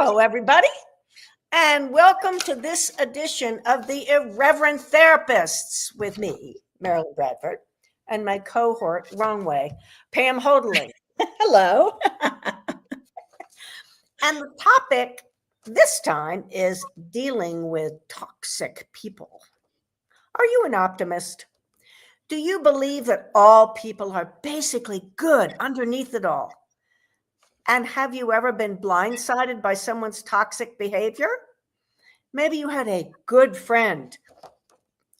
Hello, everybody, and welcome to this edition of the Irreverent Therapists with me, Marilyn Bradford, and my cohort, wrong way, Pam Houghteling. Hello. And the topic this time is dealing with toxic people. Are you an optimist? Do you believe that all people are basically good underneath it all? And have you ever been blindsided by someone's toxic behavior? Maybe you had a good friend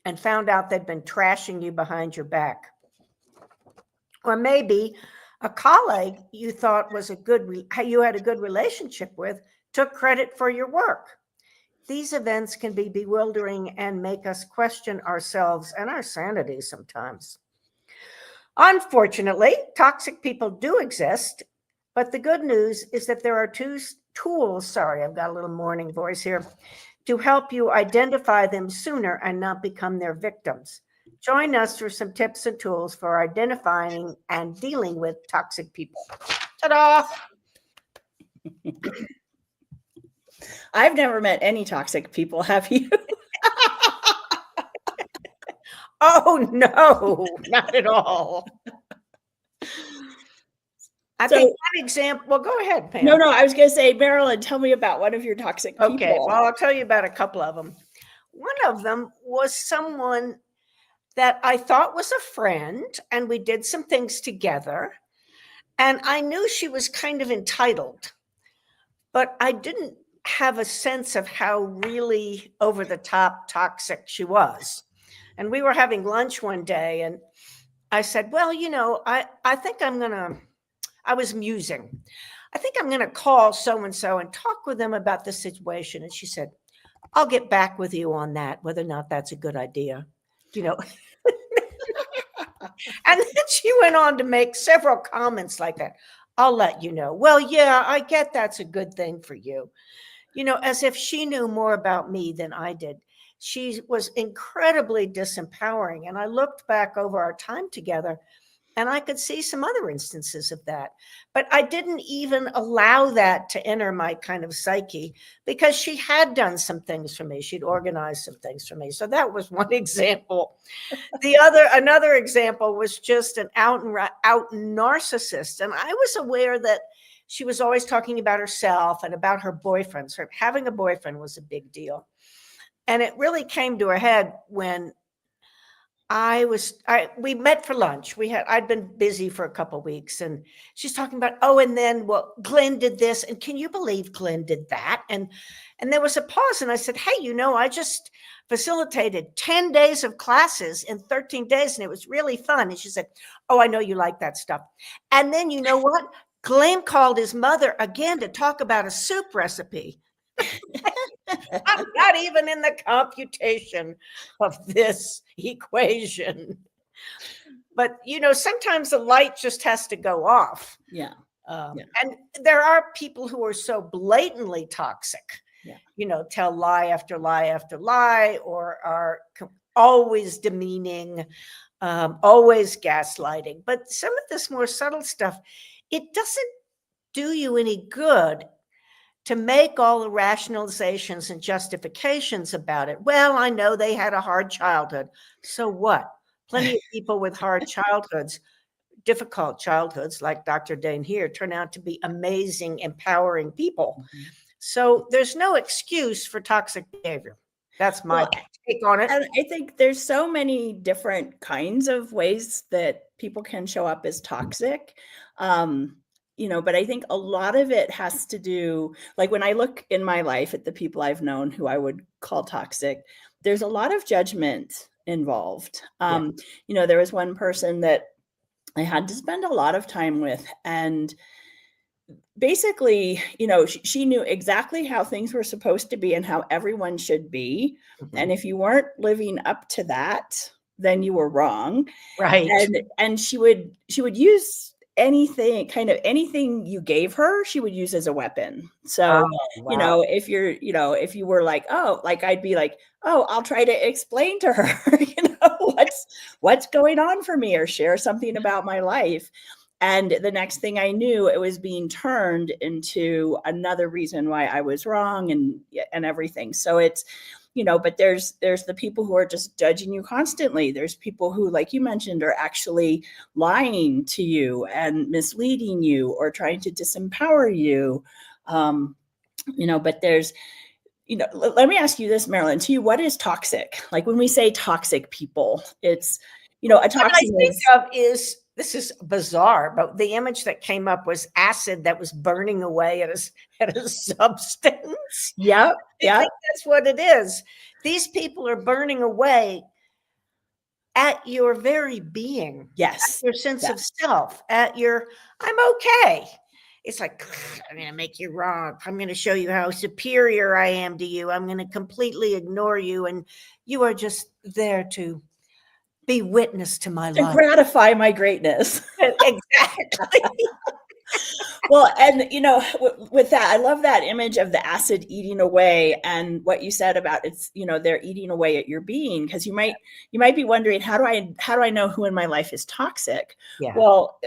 and found out they'd been trashing you behind your back. Or maybe a colleague you thought was you had a good relationship with took credit for your work. These events can be bewildering and make us question ourselves and our sanity sometimes. Unfortunately, toxic people do exist. But the good news is that there are two tools, sorry, I've got a little morning voice here, to help you identify them sooner and not become their victims. Join us for some tips and tools for identifying and dealing with toxic people. Ta-da! I've never met any toxic people, have you? Oh, no, not at all. I think one example, well, go ahead, Pam. No, I was going to say, Marilyn, tell me about one of your toxic people. Okay, well, I'll tell you about a couple of them. One of them was someone that I thought was a friend, and we did some things together. And I knew she was kind of entitled, but I didn't have a sense of how really over the top toxic she was. And we were having lunch one day, and I said, well, I think I was musing. I think I'm going to call so-and-so and talk with them about the situation. And she said, I'll get back with you on that, whether or not that's a good idea. And then she went on to make several comments like that. I'll let you know. Well, yeah, I get that's a good thing for you. As if she knew more about me than I did. She was incredibly disempowering. And I looked back over our time together, and I could see some other instances of that. But I didn't even allow that to enter my kind of psyche because she had done some things for me. She'd organized some things for me. So that was one example. Another example was just an out narcissist. And I was aware that she was always talking about herself and about her boyfriends. Her having a boyfriend was a big deal. And it really came to a head when we met for lunch. I'd been busy for a couple of weeks, and she's talking about, and then, well, Glenn did this. And can you believe Glenn did that? And there was a pause, and I said, hey, I just facilitated 10 days of classes in 13 days, and it was really fun. And she said, oh, I know you like that stuff. And then you know what? Glenn called his mother again to talk about a soup recipe. I'm not even in the computation of this equation. But, sometimes the light just has to go off. Yeah. And there are people who are so blatantly toxic, tell lie after lie after lie, or are always demeaning, always gaslighting. But some of this more subtle stuff, it doesn't do you any good to make all the rationalizations and justifications about it. Well, I know they had a hard childhood. So what? Plenty of people with hard childhoods, difficult childhoods, like Dr. Dane here, turn out to be amazing, empowering people. Mm-hmm. So there's no excuse for toxic behavior. That's my take on it. And I think there's so many different kinds of ways that people can show up as toxic. But I think a lot of it has to do, like when I look in my life at the people I've known who I would call toxic, there's a lot of judgment involved. There was one person that I had to spend a lot of time with, and basically, she knew exactly how things were supposed to be and how everyone should be. Mm-hmm. And if you weren't living up to that, then you were wrong. Right. And she would use anything you gave her, she would use as a weapon. So, wow. if you were like, I'd be like, I'll try to explain to her, what's going on for me, or share something about my life. And the next thing I knew, it was being turned into another reason why I was wrong and everything. So it's, but there's the people who are just judging you constantly. There's people who, like you mentioned, are actually lying to you and misleading you or trying to disempower you. But there's, let me ask you this, Marilyn, to you, what is toxic? Like when we say toxic people, it's, a toxic what I think of is, this is bizarre, but the image that came up was acid that was burning away at a substance. Yep. I think that's what it is. These people are burning away at your very being. Yes. At your sense of self, at your, I'm okay. It's like, I'm going to make you wrong. I'm going to show you how superior I am to you. I'm going to completely ignore you. And you are just there to be witness to my life. To gratify my greatness. Exactly. Well, and with that, I love that image of the acid eating away, and what you said about it's, they're eating away at your being, because you might be wondering, how do I know who in my life is toxic? Yeah. Well,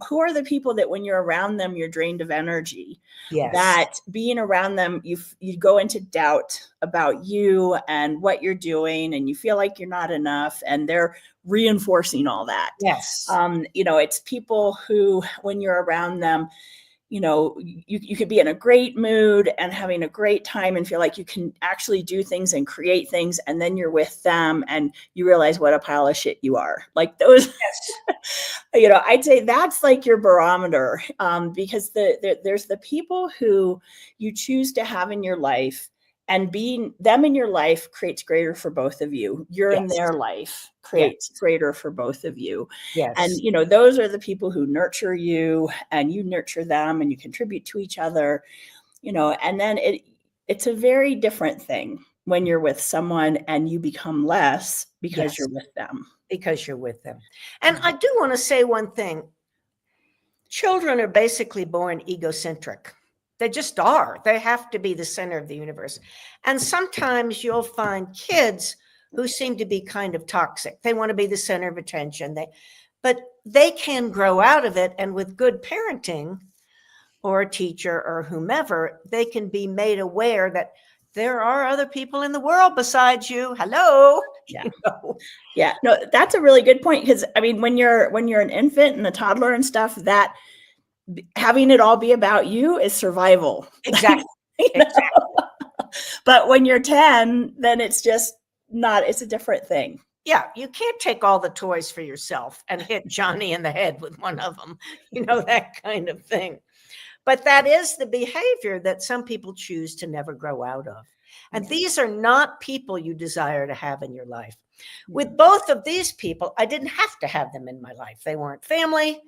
who are the people that when you're around them, you're drained of energy? Yes. That being around them, you go into doubt about you and what you're doing, and you feel like you're not enough, and they're reinforcing all that. Yes. It's people who, when you're around them, you could be in a great mood and having a great time and feel like you can actually do things and create things. And then you're with them and you realize what a pile of shit you are. Like those, yes. I'd say that's like your barometer, because there's the people who you choose to have in your life, and being them in your life creates greater for both of you. You're yes. in their life creates yes. greater for both of you. Yes. And, those are the people who nurture you and you nurture them and you contribute to each other, and then it's a very different thing when you're with someone and you become less because yes. you're with them. Because you're with them. And I do want to say one thing. Children are basically born egocentric. They just are. They have to be the center of the universe. And sometimes you'll find kids who seem to be kind of toxic. They want to be the center of attention. But they can grow out of it. And with good parenting or a teacher or whomever, they can be made aware that there are other people in the world besides you. Hello. Yeah. Yeah. No, that's a really good point. Because when you're an infant and a toddler and stuff, that having it all be about you is survival. Exactly. Exactly. But when you're 10, then it's just not, it's a different thing. Yeah, you can't take all the toys for yourself and hit Johnny in the head with one of them, that kind of thing. But that is the behavior that some people choose to never grow out of. And these are not people you desire to have in your life. With both of these people, I didn't have to have them in my life. They weren't family.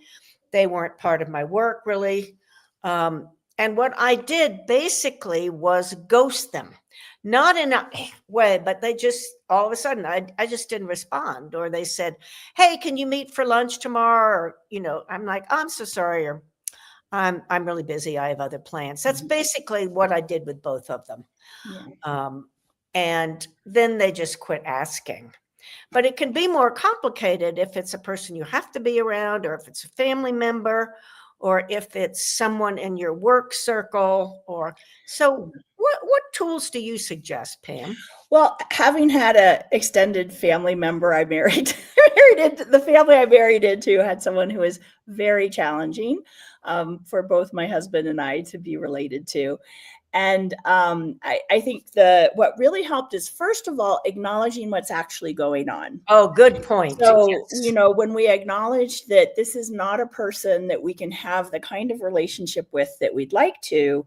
They weren't part of my work, really. And what I did basically was ghost them. Not in a way, but they just, all of a sudden, I just didn't respond. Or they said, hey, can you meet for lunch tomorrow? Or, I'm like, oh, I'm so sorry. Or I'm really busy. I have other plans. That's basically what I did with both of them. Yeah. And then they just quit asking. But it can be more complicated if it's a person you have to be around, or if it's a family member, or if it's someone in your work circle. So what tools do you suggest, Pam? Well, having had an extended family member I married into, the family I married into had someone who was very challenging for both my husband and I to be related to. And I think what really helped is, first of all, acknowledging what's actually going on. Oh, good point. So, yes. When we acknowledge that this is not a person that we can have the kind of relationship with that we'd like to,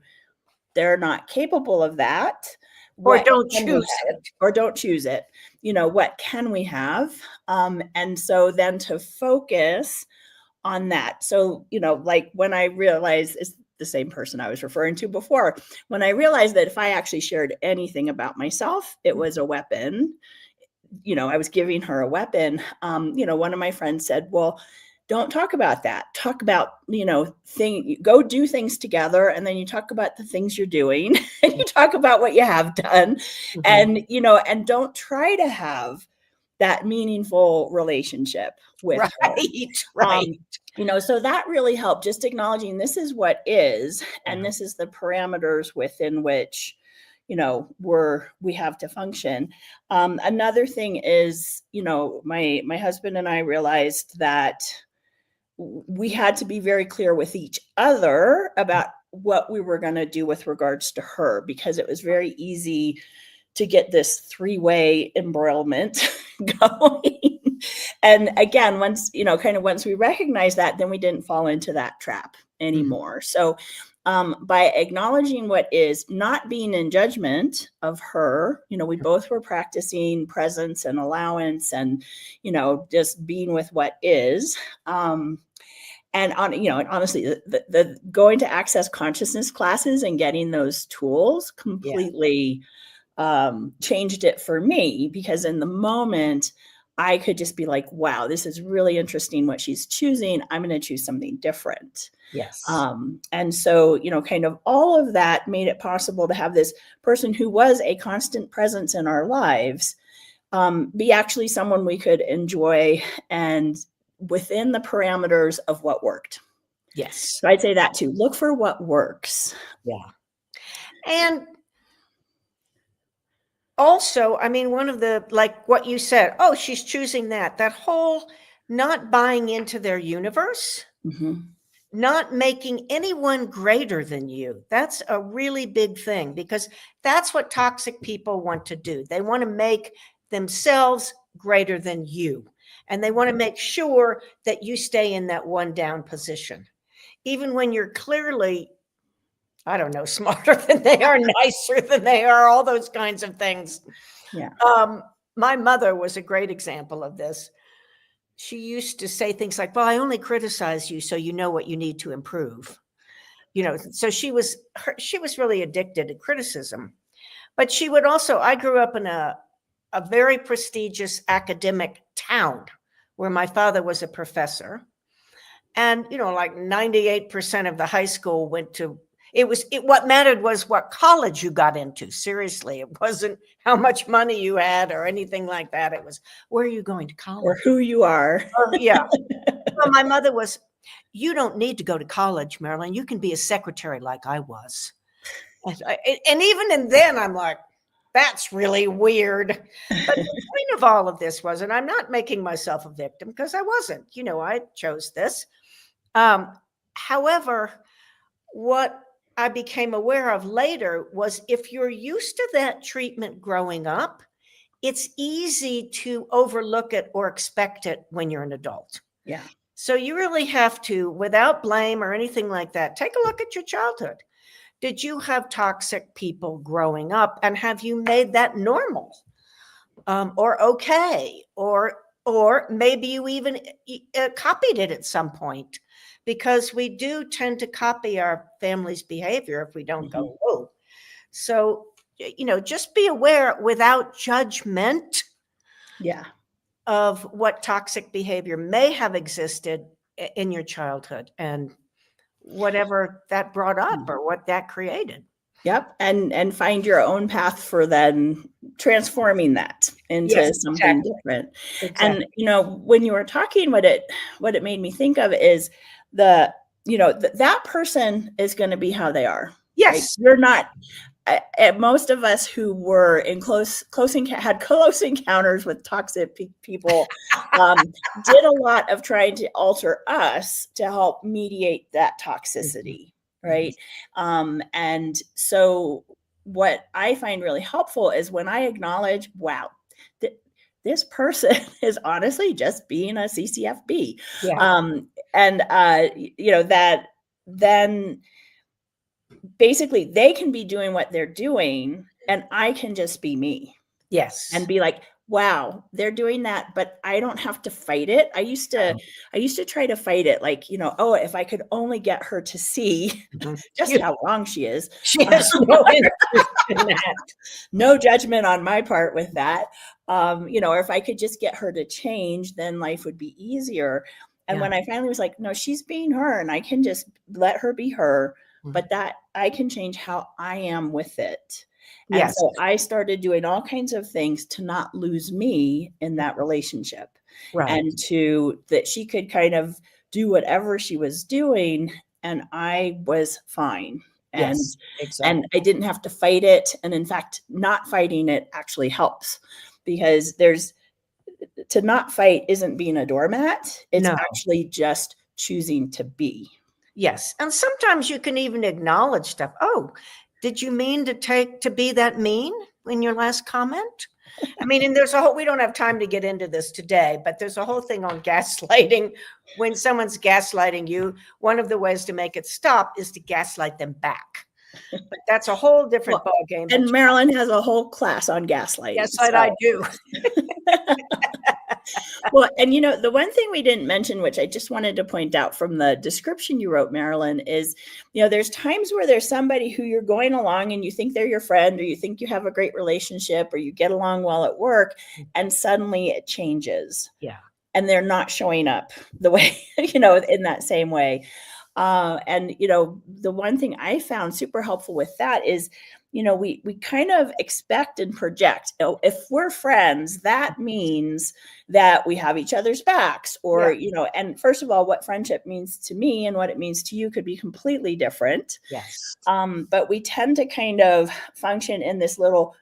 they're not capable of that. Or don't choose it. Or don't choose it. What can we have? And so then to focus on that. So, like when I realized, it's the same person I was referring to before, when I realized that if I actually shared anything about myself, it was a weapon. I was giving her a weapon. One of my friends said, well, don't talk about that. Talk about, go do things together. And then you talk about the things you're doing and you talk about what you have done. Mm-hmm. And, and don't try to have that meaningful relationship with her. Right. So that really helped, just acknowledging this is what is, and this is the parameters within which, we have to function. Another thing is, my husband and I realized that we had to be very clear with each other about what we were going to do with regards to her, because it was very easy to get this three-way embroilment going. And again, once we recognized that, then we didn't fall into that trap anymore. So by acknowledging what is, not being in judgment of her, we both were practicing presence and allowance and, just being with what is. And honestly, the going to access consciousness classes and getting those tools completely changed it for me, because in the moment I could just be like, wow, this is really interesting what she's choosing. I'm going to choose something different. Yes. And so, kind of all of that made it possible to have this person who was a constant presence in our lives be actually someone we could enjoy and within the parameters of what worked. Yes. So I'd say that too. Look for what works. Yeah. And also, one of the, like what you said, oh, she's choosing that whole not buying into their universe, not making anyone greater than you. That's a really big thing, because that's what toxic people want to do. They want to make themselves greater than you. And they want to make sure that you stay in that one down position, even when you're clearly, I don't know, smarter than they are, nicer than they are, all those kinds of things. Yeah. My mother was a great example of this. She used to say things like, well, I only criticize you so you know what you need to improve. So she was really addicted to criticism. But she would also, I grew up in a very prestigious academic town where my father was a professor. And, like 98% of the high school went to, what mattered was what college you got into. Seriously, it wasn't how much money you had or anything like that. It was, where are you going to college? Or who you are. Yeah. Well, my mother was, you don't need to go to college, Marilyn. You can be a secretary like I was. And even then, I'm like, that's really weird. But the point of all of this was, and I'm not making myself a victim because I wasn't, I chose this. However, what I became aware of later was, if you're used to that treatment growing up, it's easy to overlook it or expect it when you're an adult. Yeah. So you really have to, without blame or anything like that, take a look at your childhood. Did you have toxic people growing up, and have you made that normal or okay? Or maybe you even copied it at some point, because we do tend to copy our family's behavior if we don't go, whoa. So, just be aware without judgment of what toxic behavior may have existed in your childhood and whatever that brought up or what that created. Yep. And find your own path for then transforming that into something different. Exactly. And, when you were talking, what it made me think of is that person is going to be how they are. Yes. Right? You're not, most of us who were in had close encounters with toxic people did a lot of trying to alter us to help mediate that toxicity. Right. And so what I find really helpful is when I acknowledge, wow, this person is honestly just being a CCFB. Yeah. That then basically they can be doing what they're doing and I can just be me. Yes. And be like, wow, they're doing that, but I don't have to fight it. I used to try to fight it, like, oh, if I could only get her to see just how wrong she is. She has no interest in that. No judgment on my part with that. Or if I could just get her to change, then life would be easier. And when I finally was like, no, she's being her and I can just let her be her, but that I can change how I am with it. And Yes. so I started doing all kinds of things to not lose me in that relationship, Right. and that she could kind of do whatever she was doing, and I was fine. And Yes, exactly. I didn't have to fight it. And in fact, not fighting it actually helps, because to not fight isn't being a doormat. It's No. actually just choosing to be. Yes. And sometimes you can even acknowledge stuff. Oh, did you mean to be that mean in your last comment? I mean, and there's we don't have time to get into this today, but there's a whole thing on gaslighting. When someone's gaslighting you, one of the ways to make it stop is to gaslight them back. But that's a whole different ballgame. And Marilyn has a whole class on gaslighting. Gaslight, I do. Well, and the one thing we didn't mention, which I just wanted to point out from the description you wrote, Marilyn, is, there's times where there's somebody who you're going along and you think they're your friend, or you think you have a great relationship, or you get along well at work, and suddenly it changes. Yeah. And they're not showing up the way, in that same way. And the one thing I found super helpful with that is, we kind of expect and project. If we're friends, that means that we have each other's backs, or, and first of all, what friendship means to me and what it means to you could be completely different. Yes. But we tend to kind of function in this little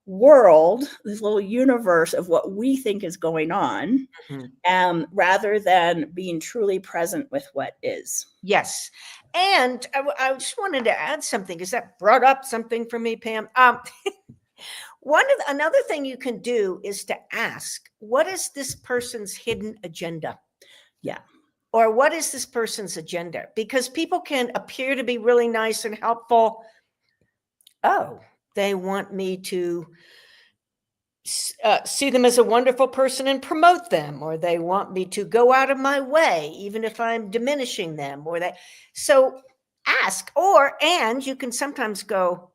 world, this little universe of what we think is going on, rather than being truly present with what is. Yes. And I just wanted to add something, because that brought up something for me, Pam. Another thing you can do is to ask, what is this person's hidden agenda? Yeah. Or what is this person's agenda? Because people can appear to be really nice and helpful. Oh, they want me to see them as a wonderful person and promote them, or they want me to go out of my way, even if I'm diminishing them, so ask, and you can sometimes go,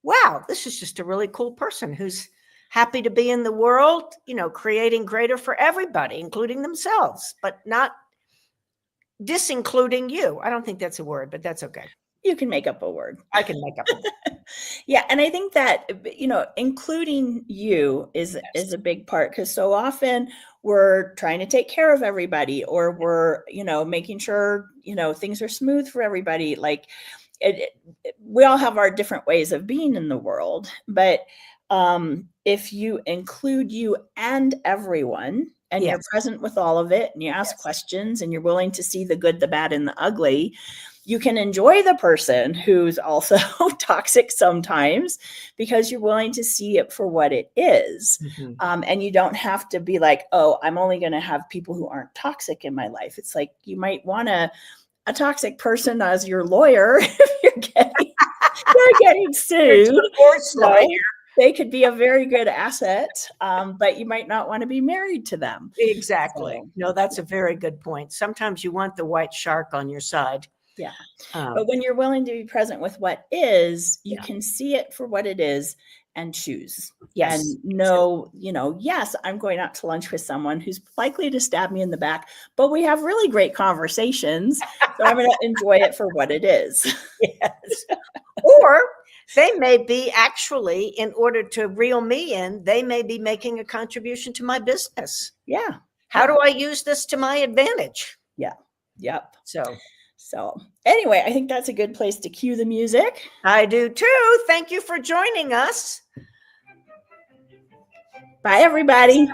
wow, this is just a really cool person who's happy to be in the world, creating greater for everybody, including themselves, but not disincluding you. I don't think that's a word, but that's okay. You can make up a word. I can make up a word. Yeah. And I think that, including you is a big part, because so often we're trying to take care of everybody, or we're, making sure, things are smooth for everybody. Like we all have our different ways of being in the world. But if you include you and everyone, and you're present with all of it, and you ask questions, and you're willing to see the good, the bad, and the ugly, you can enjoy the person who's also toxic sometimes, because you're willing to see it for what it is. And you don't have to be like, oh, I'm only going to have people who aren't toxic in my life. It's like, you might want a toxic person as your lawyer if you're getting sued. They could be a very good asset, but you might not want to be married to them. Exactly. No, that's a very good point. Sometimes you want the white shark on your side. Yeah. But when you're willing to be present with what is, you can see it for what it is and choose. Yes. And know, yes, I'm going out to lunch with someone who's likely to stab me in the back, but we have really great conversations. So I'm going to enjoy it for what it is. Yes. Or they may be actually, in order to reel me in, they may be making a contribution to my business. Yeah. How do I use this to my advantage? Yeah. Yep. So anyway, I think that's a good place to cue the music. I do too. Thank you for joining us. Bye, everybody.